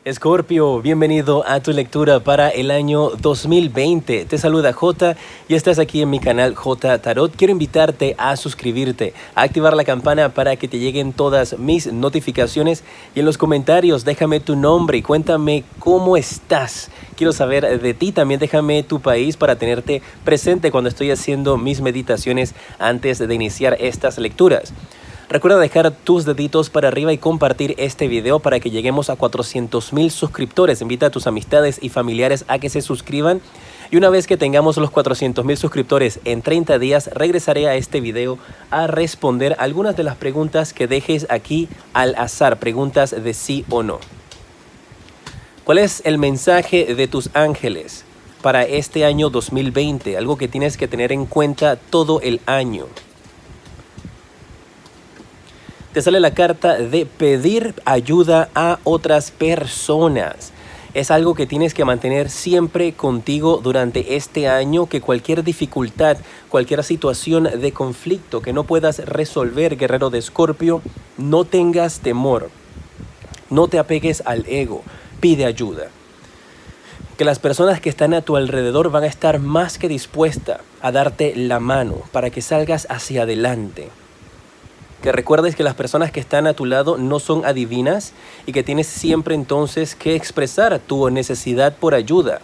Escorpio, bienvenido a tu lectura para el año 2020. Te saluda J y estás aquí en mi canal J Tarot. Quiero invitarte a suscribirte, a activar la campana para que te lleguen todas mis notificaciones y en los comentarios déjame tu nombre y cuéntame cómo estás. Quiero saber de ti, también déjame tu país para tenerte presente cuando estoy haciendo mis meditaciones antes de iniciar estas lecturas. Recuerda dejar tus deditos para arriba y compartir este video para que lleguemos a 400,000 suscriptores. Invita a tus amistades y familiares a que se suscriban. Y una vez que tengamos los 400,000 suscriptores en 30 días, regresaré a este video a responder algunas de las preguntas que dejes aquí al azar. Preguntas de sí o no. ¿Cuál es el mensaje de tus ángeles para este año 2020? Algo que tienes que tener en cuenta todo el año. Te sale la carta de pedir ayuda a otras personas. Es algo que tienes que mantener siempre contigo durante este año, que cualquier dificultad, cualquier situación de conflicto que no puedas resolver, guerrero de Escorpio, no tengas temor. No te apegues al ego, pide ayuda. Que las personas que están a tu alrededor van a estar más que dispuestas a darte la mano para que salgas hacia adelante. Que recuerdes que las personas que están a tu lado no son adivinas y que tienes siempre entonces que expresar tu necesidad por ayuda.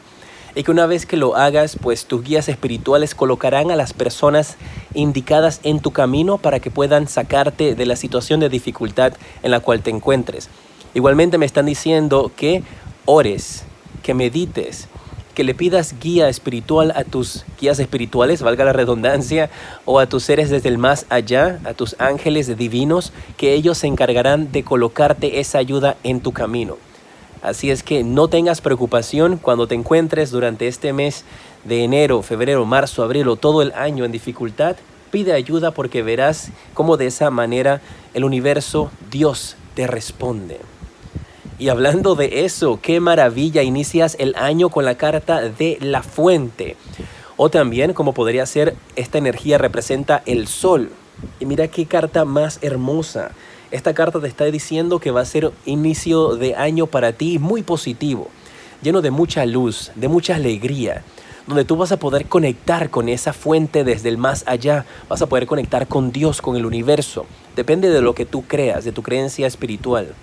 Y que una vez que lo hagas, pues tus guías espirituales colocarán a las personas indicadas en tu camino para que puedan sacarte de la situación de dificultad en la cual te encuentres. Igualmente me están diciendo que ores, que medites, que le pidas guía espiritual a tus guías espirituales, valga la redundancia, o a tus seres desde el más allá, a tus ángeles divinos, que ellos se encargarán de colocarte esa ayuda en tu camino. Así es que no tengas preocupación cuando te encuentres durante este mes de enero, febrero, marzo, abril o todo el año en dificultad. Pide ayuda porque verás cómo de esa manera el universo, Dios, te responde. Y hablando de eso, qué maravilla, inicias el año con la carta de la fuente. O también, como podría ser, esta energía representa el sol. Y mira qué carta más hermosa. Esta carta te está diciendo que va a ser inicio de año para ti muy positivo, lleno de mucha luz, de mucha alegría, donde tú vas a poder conectar con esa fuente desde el más allá. Vas a poder conectar con Dios, con el universo. Depende de lo que tú creas, de tu creencia espiritual.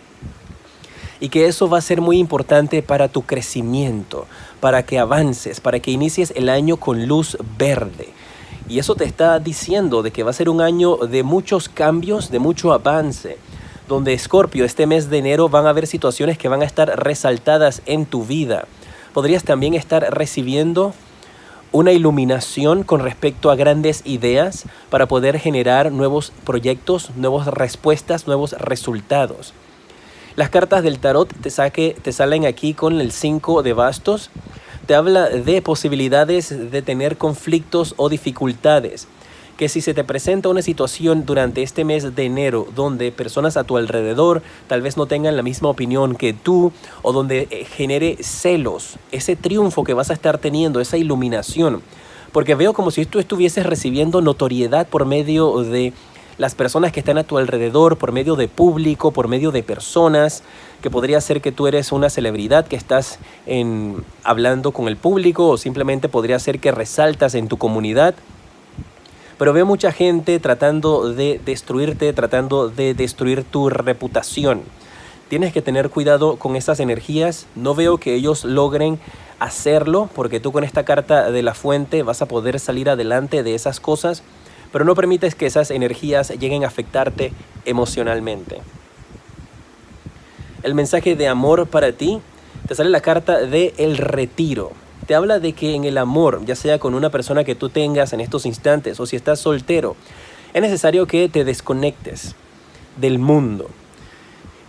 Y que eso va a ser muy importante para tu crecimiento, para que avances, para que inicies el año con luz verde. Y eso te está diciendo de que va a ser un año de muchos cambios, de mucho avance, donde Escorpio, este mes de enero van a haber situaciones que van a estar resaltadas en tu vida. Podrías también estar recibiendo una iluminación con respecto a grandes ideas para poder generar nuevos proyectos, nuevas respuestas, nuevos resultados. Las cartas del tarot te salen aquí con el 5 de bastos. Te habla de posibilidades de tener conflictos o dificultades. Que si se te presenta una situación durante este mes de enero donde personas a tu alrededor tal vez no tengan la misma opinión que tú, o donde genere celos, ese triunfo que vas a estar teniendo, esa iluminación. Porque veo como si tú estuvieses recibiendo notoriedad por medio de las personas que están a tu alrededor, por medio de público, por medio de personas, que podría ser que tú eres una celebridad que estás hablando con el público, o simplemente podría ser que resaltas en tu comunidad. Pero veo mucha gente tratando de destruirte, tratando de destruir tu reputación. Tienes que tener cuidado con esas energías. No veo que ellos logren hacerlo, porque tú con esta carta de la fuente vas a poder salir adelante de esas cosas. Pero no permites que esas energías lleguen a afectarte emocionalmente. El mensaje de amor para ti, te sale la carta de el retiro. Te habla de que en el amor, ya sea con una persona que tú tengas en estos instantes o si estás soltero, es necesario que te desconectes del mundo.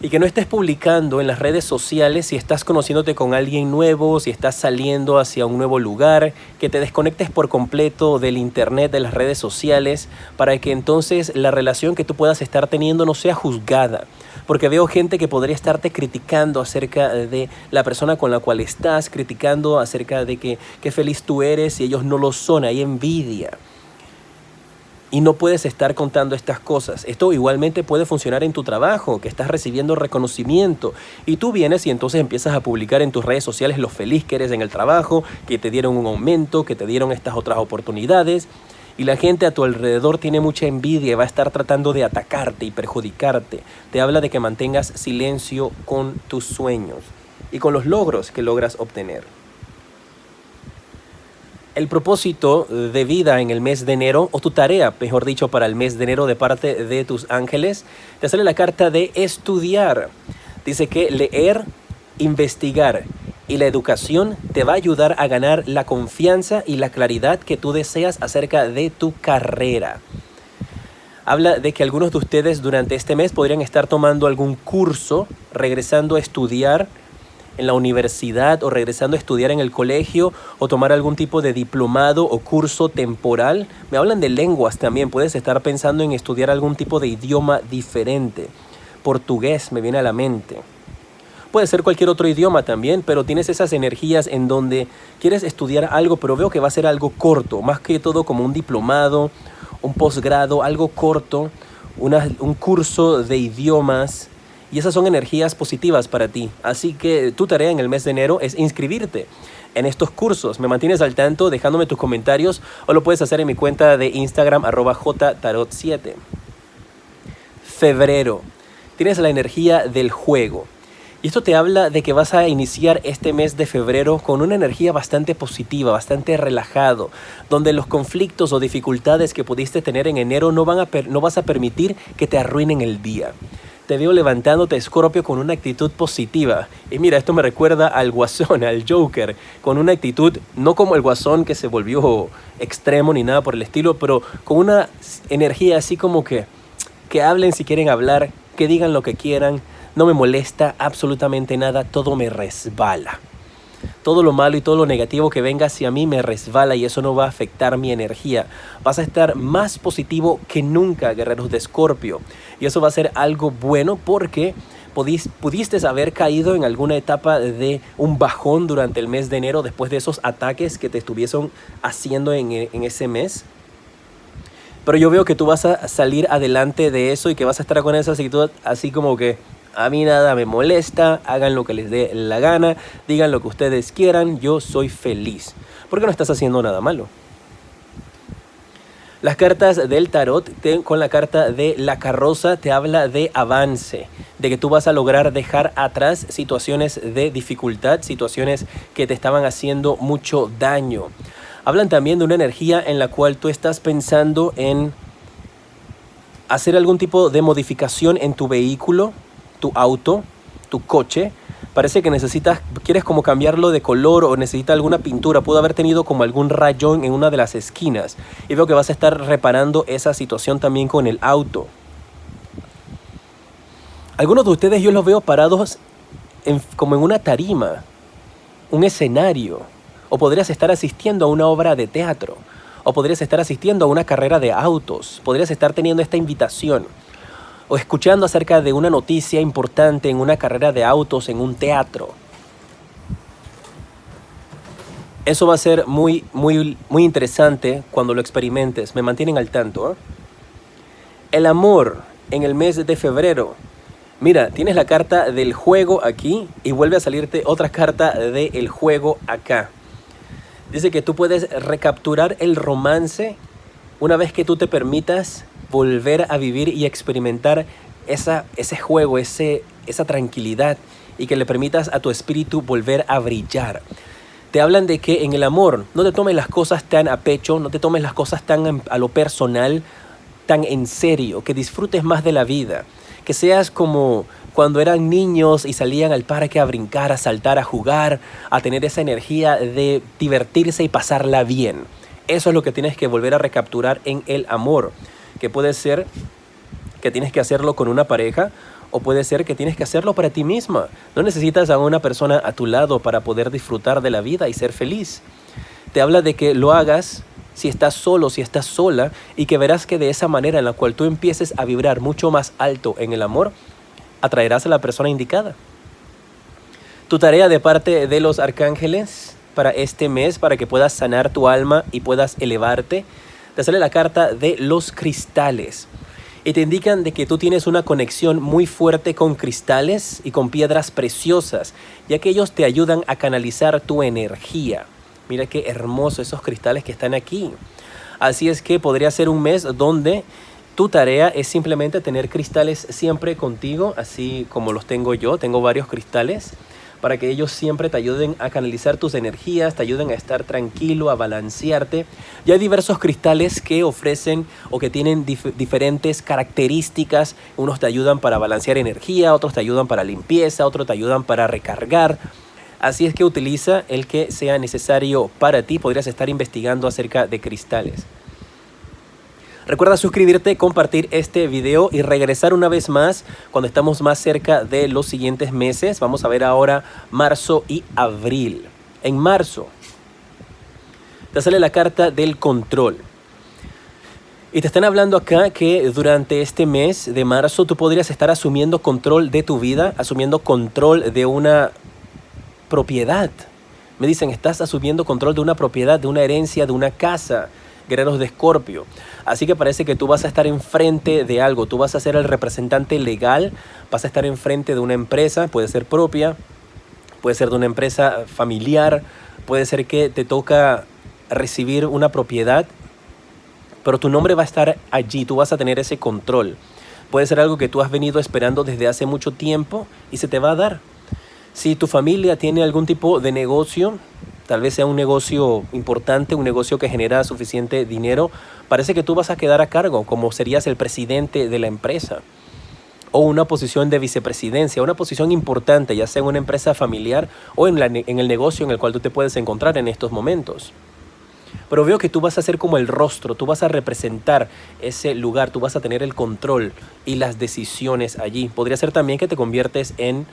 Y que no estés publicando en las redes sociales si estás conociéndote con alguien nuevo, si estás saliendo hacia un nuevo lugar, que te desconectes por completo del internet, de las redes sociales, para que entonces la relación que tú puedas estar teniendo no sea juzgada. Porque veo gente que podría estarte criticando acerca de la persona con la cual estás, criticando acerca de qué feliz tú eres y ellos no lo son, hay envidia. y no puedes estar contando estas cosas. Esto igualmente puede funcionar en tu trabajo, que estás recibiendo reconocimiento y tú vienes y entonces empiezas a publicar en tus redes sociales lo feliz que eres en el trabajo, que te dieron un aumento, que te dieron estas otras oportunidades, y la gente a tu alrededor tiene mucha envidia y va a estar tratando de atacarte y perjudicarte. Te habla de que mantengas silencio con tus sueños y con los logros que logras obtener. El propósito de vida en el mes de enero, o tu tarea, mejor dicho, para el mes de enero de parte de tus ángeles, te sale la carta de estudiar. Dice que leer, investigar y la educación te va a ayudar a ganar la confianza y la claridad que tú deseas acerca de tu carrera. Habla de que algunos de ustedes durante este mes podrían estar tomando algún curso, regresando a estudiar en la universidad o regresando a estudiar en el colegio o tomar algún tipo de diplomado o curso temporal. Me hablan de lenguas también, puedes estar pensando en estudiar algún tipo de idioma diferente. Portugués me viene a la mente. Puede ser cualquier otro idioma también, pero tienes esas energías en donde quieres estudiar algo, pero veo que va a ser algo corto, más que todo como un diplomado, un posgrado, algo corto, un curso de idiomas. Y esas son energías positivas para ti. Así que tu tarea en el mes de enero es inscribirte en estos cursos. Me mantienes al tanto dejándome tus comentarios o lo puedes hacer en mi cuenta de Instagram @jtarot7. Febrero. Tienes la energía del juego. Y esto te habla de que vas a iniciar este mes de febrero con una energía bastante positiva, bastante relajado, donde los conflictos o dificultades que pudiste tener en enero no vas a permitir que te arruinen el día. Te veo levantándote, Escorpio, con una actitud positiva. Y mira, esto me recuerda al Guasón, al Joker, con una actitud, no como el Guasón que se volvió extremo ni nada por el estilo, pero con una energía así como que hablen si quieren hablar, que digan lo que quieran, no me molesta absolutamente nada, todo me resbala. Todo lo malo y todo lo negativo que venga hacia mí me resbala y eso no va a afectar mi energía. Vas a estar más positivo que nunca, guerreros de Escorpio. Y eso va a ser algo bueno porque pudiste haber caído en alguna etapa de un bajón durante el mes de enero después de esos ataques que te estuviesen haciendo en ese mes. Pero yo veo que tú vas a salir adelante de eso y que vas a estar con esa actitud así como que a mí nada me molesta, hagan lo que les dé la gana, digan lo que ustedes quieran, yo soy feliz. Porque no estás haciendo nada malo. Las cartas del tarot, con la carta de la carroza, te habla de avance, de que tú vas a lograr dejar atrás situaciones de dificultad, situaciones que te estaban haciendo mucho daño. Hablan también de una energía en la cual tú estás pensando en hacer algún tipo de modificación en tu vehículo, tu auto, tu coche. Parece que quieres como cambiarlo de color o necesitas alguna pintura. Pudo haber tenido como algún rayón en una de las esquinas. Y veo que vas a estar reparando esa situación también con el auto. Algunos de ustedes yo los veo parados como en una tarima, un escenario. O podrías estar asistiendo a una obra de teatro. O podrías estar asistiendo a una carrera de autos. Podrías estar teniendo esta invitación. O escuchando acerca de una noticia importante en una carrera de autos, en un teatro. Eso va a ser muy interesante cuando lo experimentes. Me mantienen al tanto, ¿eh? El amor en el mes de febrero. Mira, tienes la carta del juego aquí y vuelve a salirte otra carta del juego acá. Dice que tú puedes recapturar el romance una vez que tú te permitas volver a vivir y experimentar ese juego, esa tranquilidad y que le permitas a tu espíritu volver a brillar. Te hablan de que en el amor no te tomes las cosas tan a pecho, no te tomes las cosas tan a lo personal, tan en serio, que disfrutes más de la vida, que seas como cuando eran niños y salían al parque a brincar, a saltar, a jugar, a tener esa energía de divertirse y pasarla bien. Eso es lo que tienes que volver a recapturar en el amor. Que puede ser que tienes que hacerlo con una pareja o puede ser que tienes que hacerlo para ti misma. No necesitas a una persona a tu lado para poder disfrutar de la vida y ser feliz. Te habla de que lo hagas si estás solo, si estás sola y que verás que de esa manera en la cual tú empieces a vibrar mucho más alto en el amor, atraerás a la persona indicada. Tu tarea de parte de los arcángeles para este mes, para que puedas sanar tu alma y puedas elevarte, te sale la carta de los cristales. Y te indican de que tú tienes una conexión muy fuerte con cristales y con piedras preciosas, ya que ellos te ayudan a canalizar tu energía. Mira qué hermoso esos cristales que están aquí. Así es que podría ser un mes donde tu tarea es simplemente tener cristales siempre contigo, así como los tengo yo. Tengo varios cristales para que ellos siempre te ayuden a canalizar tus energías, te ayuden a estar tranquilo, a balancearte. Y hay diversos cristales que ofrecen o que tienen diferentes características. Unos te ayudan para balancear energía, otros te ayudan para limpieza, otros te ayudan para recargar. Así es que utiliza el que sea necesario para ti. Podrías estar investigando acerca de cristales. Recuerda suscribirte, compartir este video y regresar una vez más cuando estamos más cerca de los siguientes meses. Vamos a ver ahora marzo y abril. En marzo te sale la carta del control. Y te están hablando acá que durante este mes de marzo tú podrías estar asumiendo control de tu vida, asumiendo control de una propiedad. Me dicen, estás asumiendo control de una propiedad, de una herencia, de una casa. Guerreros de Escorpio. Así que parece que tú vas a estar enfrente de algo, tú vas a ser el representante legal, vas a estar enfrente de una empresa, puede ser propia, puede ser de una empresa familiar, puede ser que te toca recibir una propiedad, pero tu nombre va a estar allí, tú vas a tener ese control. Puede ser algo que tú has venido esperando desde hace mucho tiempo y se te va a dar. Si tu familia tiene algún tipo de negocio, tal vez sea un negocio importante, un negocio que genera suficiente dinero, parece que tú vas a quedar a cargo, como serías el presidente de la empresa. O una posición de vicepresidencia, una posición importante, ya sea en una empresa familiar o en el negocio en el cual tú te puedes encontrar en estos momentos. Pero veo que tú vas a ser como el rostro, tú vas a representar ese lugar, tú vas a tener el control y las decisiones allí. Podría ser también que te conviertes en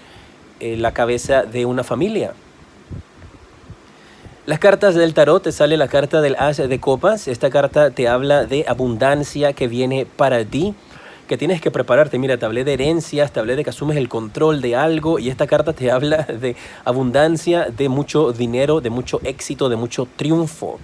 la cabeza de una familia. Las cartas del tarot, te sale la carta del As de Copas. Esta carta te habla de abundancia que viene para ti, que tienes que prepararte. Mira, te hablé de herencias, te hablé de que asumes el control de algo y esta carta te habla de abundancia, de mucho dinero, de mucho éxito, de mucho triunfo,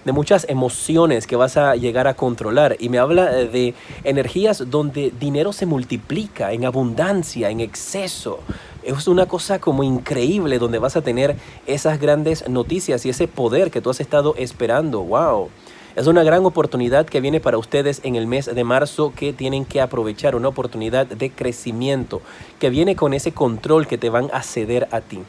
de muchas emociones que vas a llegar a controlar. Y me habla de energías donde dinero se multiplica en abundancia, en exceso. Es una cosa como increíble donde vas a tener esas grandes noticias y ese poder que tú has estado esperando. ¡Wow! Es una gran oportunidad que viene para ustedes en el mes de marzo que tienen que aprovechar. Una oportunidad de crecimiento que viene con ese control que te van a ceder a ti.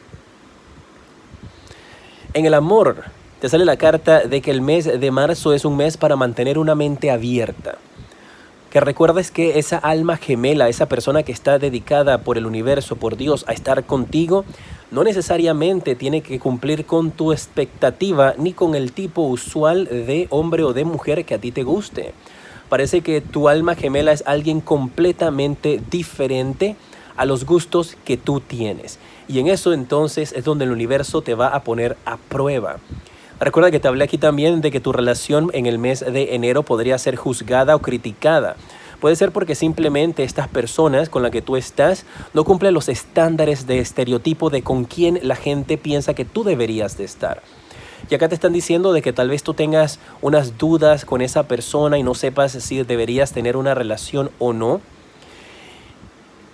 En el amor, te sale la carta de que el mes de marzo es un mes para mantener una mente abierta. Que recuerdes que esa alma gemela, esa persona que está dedicada por el universo, por Dios, a estar contigo, no necesariamente tiene que cumplir con tu expectativa ni con el tipo usual de hombre o de mujer que a ti te guste. Parece que tu alma gemela es alguien completamente diferente a los gustos que tú tienes. Y en eso entonces es donde el universo te va a poner a prueba. Recuerda que te hablé aquí también de que tu relación en el mes de enero podría ser juzgada o criticada. Puede ser porque simplemente estas personas con las que tú estás no cumplen los estándares de estereotipo de con quién la gente piensa que tú deberías de estar. Y acá te están diciendo de que tal vez tú tengas unas dudas con esa persona y no sepas si deberías tener una relación o no.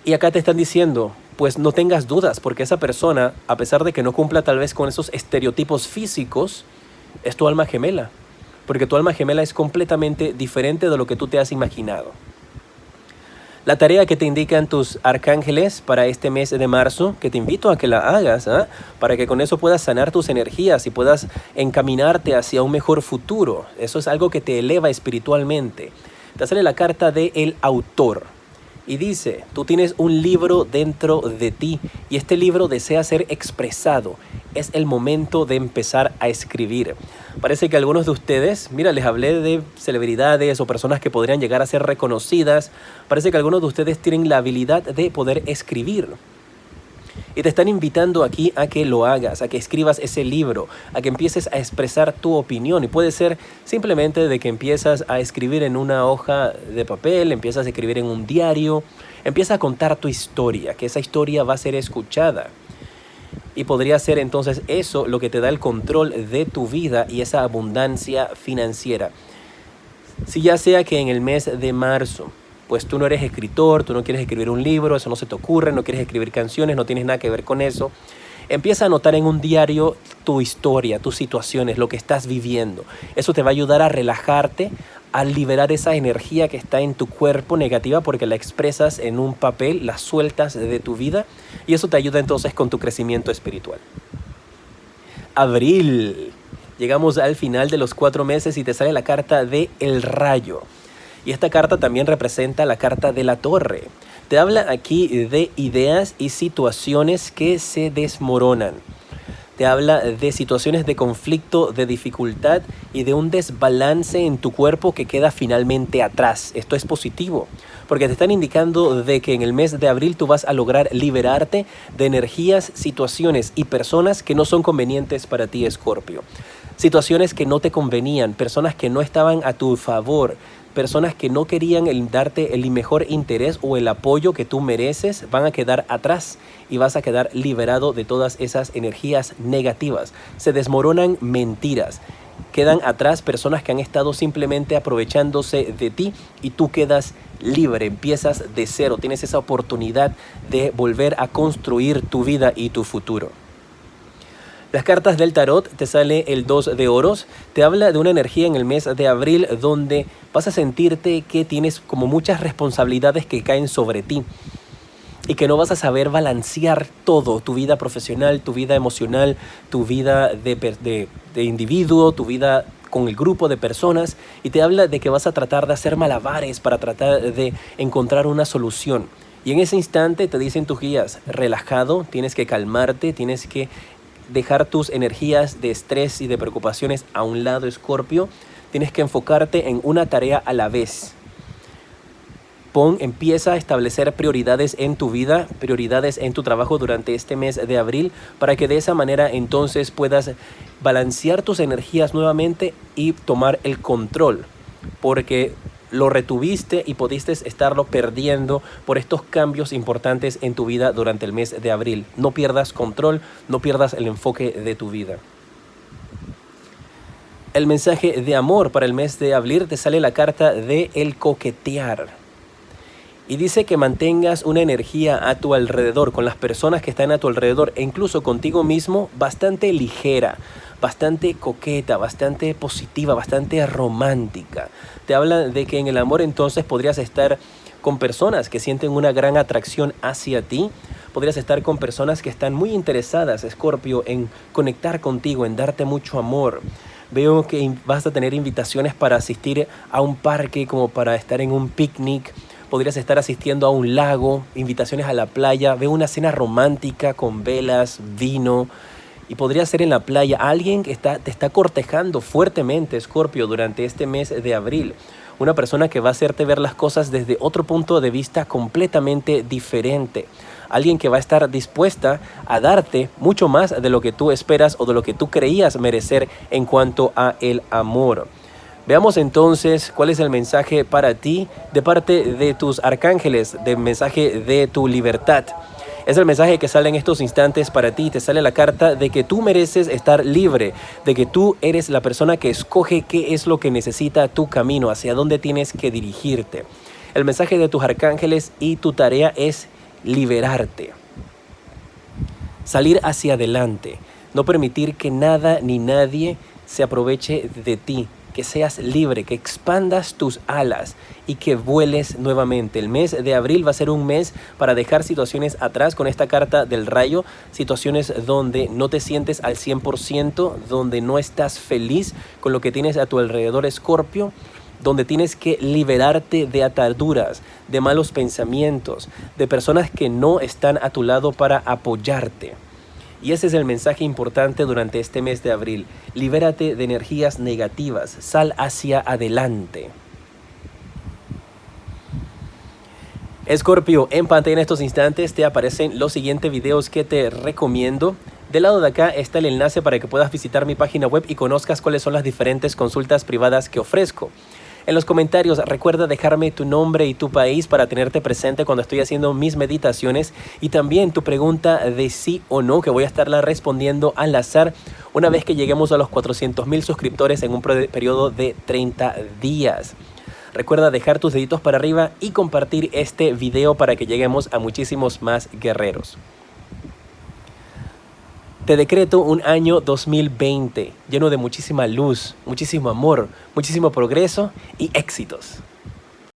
Y acá te están diciendo, pues no tengas dudas, porque esa persona, a pesar de que no cumpla tal vez con esos estereotipos físicos, es tu alma gemela. Porque tu alma gemela es completamente diferente de lo que tú te has imaginado. La tarea que te indican tus arcángeles para este mes de marzo, que te invito a que la hagas, para que con eso puedas sanar tus energías y puedas encaminarte hacia un mejor futuro. Eso es algo que te eleva espiritualmente. Te sale la carta del autor. Y dice, tú tienes un libro dentro de ti y este libro desea ser expresado. Es el momento de empezar a escribir. Parece que algunos de ustedes, mira, les hablé de celebridades o personas que podrían llegar a ser reconocidas. Parece que algunos de ustedes tienen la habilidad de poder escribir. Y te están invitando aquí a que lo hagas, a que escribas ese libro, a que empieces a expresar tu opinión. Y puede ser simplemente de que empiezas a escribir en una hoja de papel, empiezas a escribir en un diario, empieza a contar tu historia, que esa historia va a ser escuchada. Y podría ser entonces eso lo que te da el control de tu vida y esa abundancia financiera. Si ya sea que en el mes de marzo, pues tú no eres escritor, tú no quieres escribir un libro, eso no se te ocurre, no quieres escribir canciones, no tienes nada que ver con eso, empieza a anotar en un diario tu historia, tus situaciones, lo que estás viviendo. Eso te va a ayudar a relajarte, a liberar esa energía que está en tu cuerpo negativa porque la expresas en un papel, la sueltas de tu vida y eso te ayuda entonces con tu crecimiento espiritual. Abril. Llegamos al final de los 4 meses y te sale la carta de El Rayo. Y esta carta también representa la carta de la Torre. Te habla aquí de ideas y situaciones que se desmoronan. Te habla de situaciones de conflicto, de dificultad y de un desbalance en tu cuerpo que queda finalmente atrás. Esto es positivo, porque te están indicando de que en el mes de abril tú vas a lograr liberarte de energías, situaciones y personas que no son convenientes para ti, Escorpio. Situaciones que no te convenían, personas que no estaban a tu favor, personas que no querían darte el mejor interés o el apoyo que tú mereces, van a quedar atrás y vas a quedar liberado de todas esas energías negativas. Se desmoronan mentiras. Quedan atrás personas que han estado simplemente aprovechándose de ti y tú quedas libre, empiezas de cero, tienes esa oportunidad de volver a construir tu vida y tu futuro. Las cartas del tarot, te sale el 2 de oros, te habla de una energía en el mes de abril donde vas a sentirte que tienes como muchas responsabilidades que caen sobre ti y que no vas a saber balancear todo, tu vida profesional, tu vida emocional, tu vida de individuo, tu vida con el grupo de personas y te habla de que vas a tratar de hacer malabares para tratar de encontrar una solución. Y en ese instante te dicen tus guías, relajado, tienes que calmarte, tienes que dejar tus energías de estrés y de preocupaciones a un lado, Escorpio. Tienes que enfocarte en una tarea a la vez. Empieza a establecer prioridades en tu vida, prioridades en tu trabajo durante este mes de abril, para que de esa manera entonces puedas balancear tus energías nuevamente y tomar el control, porque lo retuviste y pudiste estarlo perdiendo por estos cambios importantes en tu vida durante el mes de abril. No pierdas control, no pierdas el enfoque de tu vida. El mensaje de amor para el mes de abril te sale la carta de el coquetear. Y dice que mantengas una energía a tu alrededor, con las personas que están a tu alrededor e incluso contigo mismo, bastante ligera, bastante coqueta, bastante positiva, bastante romántica. Te habla de que en el amor entonces podrías estar con personas que sienten una gran atracción hacia ti. Podrías estar con personas que están muy interesadas, Escorpio, en conectar contigo, en darte mucho amor. Veo que vas a tener invitaciones para asistir a un parque, como para estar en un picnic. Podrías estar asistiendo a un lago, invitaciones a la playa. Veo una cena romántica con velas, vino. Y podría ser en la playa. Alguien que te está cortejando fuertemente, Escorpio, durante este mes de abril. Una persona que va a hacerte ver las cosas desde otro punto de vista completamente diferente. Alguien que va a estar dispuesta a darte mucho más de lo que tú esperas o de lo que tú creías merecer en cuanto a el amor. Veamos entonces cuál es el mensaje para ti de parte de tus arcángeles, del mensaje de tu libertad. Es el mensaje que sale en estos instantes para ti. Te sale la carta de que tú mereces estar libre, de que tú eres la persona que escoge qué es lo que necesita tu camino, hacia dónde tienes que dirigirte. El mensaje de tus arcángeles y tu tarea es liberarte, salir hacia adelante, no permitir que nada ni nadie se aproveche de ti. Que seas libre, que expandas tus alas y que vueles nuevamente. El mes de abril va a ser un mes para dejar situaciones atrás con esta carta del rayo, situaciones donde no te sientes al 100%, donde no estás feliz con lo que tienes a tu alrededor, Escorpio, donde tienes que liberarte de ataduras, de malos pensamientos, de personas que no están a tu lado para apoyarte. Y ese es el mensaje importante durante este mes de abril. Libérate de energías negativas. Sal hacia adelante. Escorpio, en pantalla en estos instantes te aparecen los siguientes videos que te recomiendo. Del lado de acá está el enlace para que puedas visitar mi página web y conozcas cuáles son las diferentes consultas privadas que ofrezco. En los comentarios recuerda dejarme tu nombre y tu país para tenerte presente cuando estoy haciendo mis meditaciones, y también tu pregunta de sí o no, que voy a estarla respondiendo al azar una vez que lleguemos a los 400,000 suscriptores en un periodo de 30 días. Recuerda dejar tus deditos para arriba y compartir este video para que lleguemos a muchísimos más guerreros. Te decreto un año 2020 lleno de muchísima luz, muchísimo amor, muchísimo progreso y éxitos.